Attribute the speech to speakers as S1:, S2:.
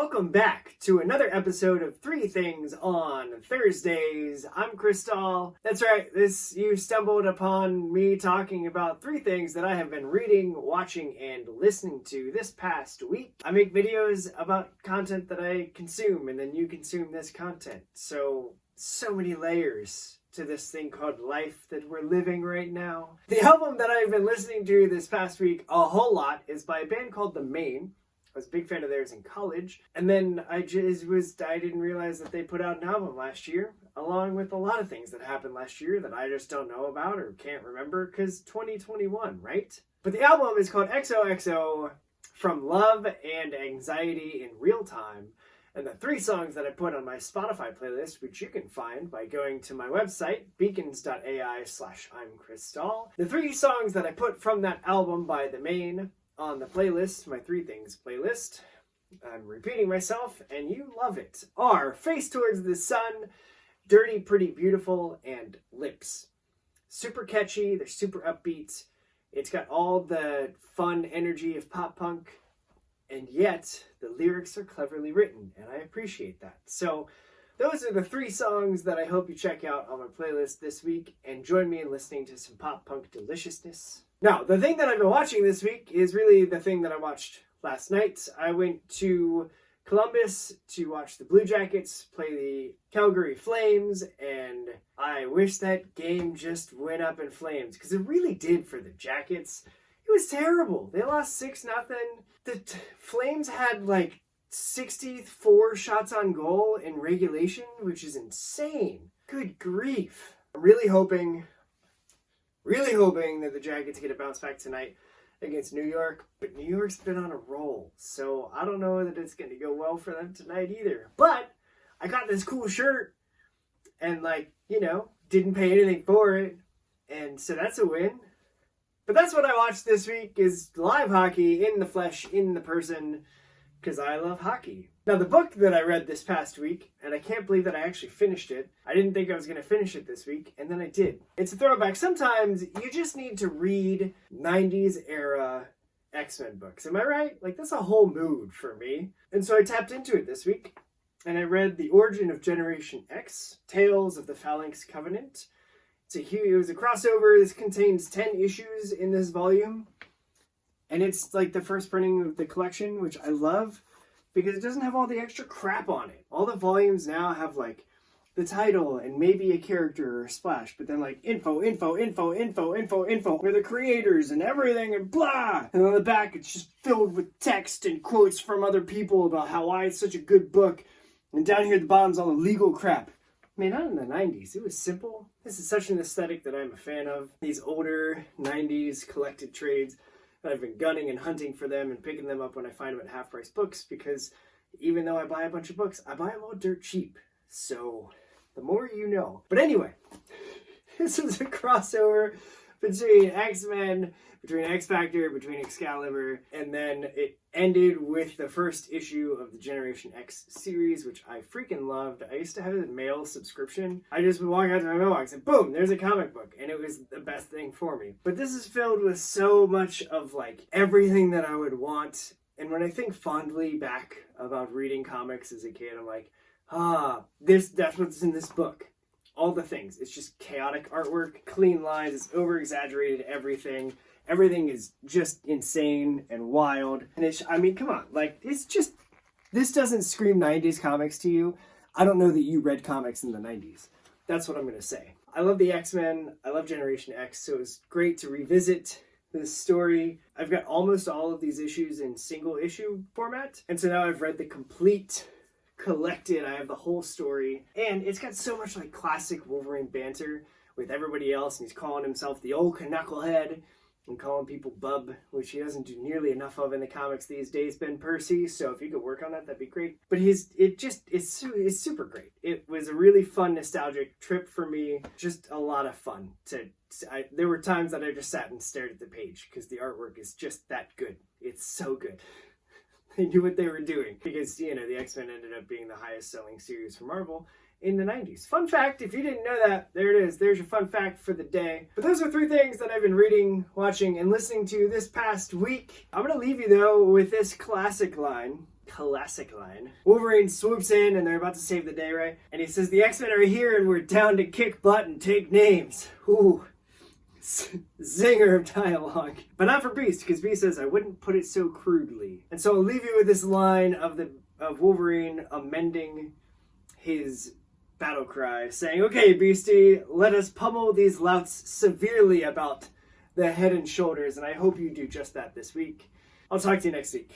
S1: welcome back to another episode of Three Things on Thursdays. I'm Crystal. That's right, you stumbled upon me talking about three things that I have been reading, watching, and listening to this past week. I make videos about content that I consume, and then you consume this content. So many layers to this thing called life that we're living right now. The album that I've been listening to this past week a whole lot is by a band called Maine. I was a big fan of theirs in college, and then I didn't realize that they put out an album last year, along with a lot of things that happened last year that I just don't know about or can't remember, because 2021, right? But the album is called XOXO, From Love and Anxiety in Real Time, and the three songs that I put on my Spotify playlist, which you can find by going to my website, beacons.ai/I'mCrystal. The three songs that I put from that album by The Maine on the playlist, my Three Things playlist, I'm repeating myself, and you love it, are Face Towards the Sun, Dirty Pretty Beautiful, and Lips. Super catchy, they're super upbeat, it's got all the fun energy of pop punk, and yet the lyrics are cleverly written, and I appreciate that. So those are the three songs that I hope you check out on my playlist this week, and join me in listening to some pop punk deliciousness. Now, the thing that I've been watching this week is really the thing that I watched last night. I went to Columbus to watch the Blue Jackets play the Calgary Flames, and I wish that game just went up in flames, because it really did for the Jackets. It was terrible. They lost 6-0. The Flames had like 64 shots on goal in regulation, which is insane. Good grief. I'm really hoping that the Jackets get a bounce back tonight against New York, but New York's been on a roll, so I don't know that it's going to go well for them tonight either. But I got this cool shirt and didn't pay anything for it, and so that's a win. But that's what I watched this week, is live hockey in the flesh, in the person, because I love hockey. Now, the book that I read this past week, and I can't believe that I actually finished it. I didn't think I was going to finish it this week, and then I did. It's a throwback. Sometimes you just need to read 90s era X-Men books. Am I right? That's a whole mood for me. And so I tapped into it this week, and I read The Origin of Generation X, Tales of the Phalanx Covenant. It was a crossover. This contains 10 issues in this volume. And it's the first printing of the collection, which I love because it doesn't have all the extra crap on it. All the volumes now have the title and maybe a character or a splash, but then info, we're the creators and everything and blah. And on the back, it's just filled with text and quotes from other people about why it's such a good book. And down here at the bottom's all the legal crap. Man, not in the 90s. It was simple. This is such an aesthetic that I'm a fan of. These older 90s collected trades. I've been gunning and hunting for them and picking them up when I find them at half-price books, because even though I buy a bunch of books, I buy them all dirt cheap. So the more you know. But anyway, this is a crossover between X-Men, between X-Factor, between Excalibur, and then it ended with the first issue of the Generation X series, which I freaking loved. I used to have a mail subscription. I just would walk out to my mailbox and boom, there's a comic book, and it was the best thing for me. But this is filled with so much of everything that I would want. And when I think fondly back about reading comics as a kid, I'm like, that's what's in this book. All the things. It's just chaotic artwork, clean lines, it's over-exaggerated everything. Everything is just insane and wild. And come on. This doesn't scream 90s comics to you. I don't know that you read comics in the 90s. That's what I'm going to say. I love the X-Men. I love Generation X. So it was great to revisit this story. I've got almost all of these issues in single issue format. And so now I've read the complete collected. I have the whole story. And it's got so much classic Wolverine banter with everybody else. And he's calling himself the old knucklehead and calling people bub, which he doesn't do nearly enough of in the comics these days, Ben Percy. So if you could work on that, that'd be great. But it's super great. It was a really fun, nostalgic trip for me. Just a lot of fun. There were times that I just sat and stared at the page because the artwork is just that good. It's so good. They knew what they were doing because, the X-Men ended up being the highest selling series for Marvel in the 90s. Fun fact, if you didn't know that, there it is. There's your fun fact for the day. But those are three things that I've been reading, watching, and listening to this past week. I'm going to leave you, though, with this classic line classic line. Wolverine swoops in and they're about to save the day, right? And he says, the X-Men are here and we're down to kick butt and take names. Ooh. Zinger of dialogue. But not for Beast, because Beast says, I wouldn't put it so crudely. And so I'll leave you with this line of Wolverine amending his battle cry, saying, okay, Beastie, let us pummel these louts severely about the head and shoulders, and I hope you do just that this week. I'll talk to you next week.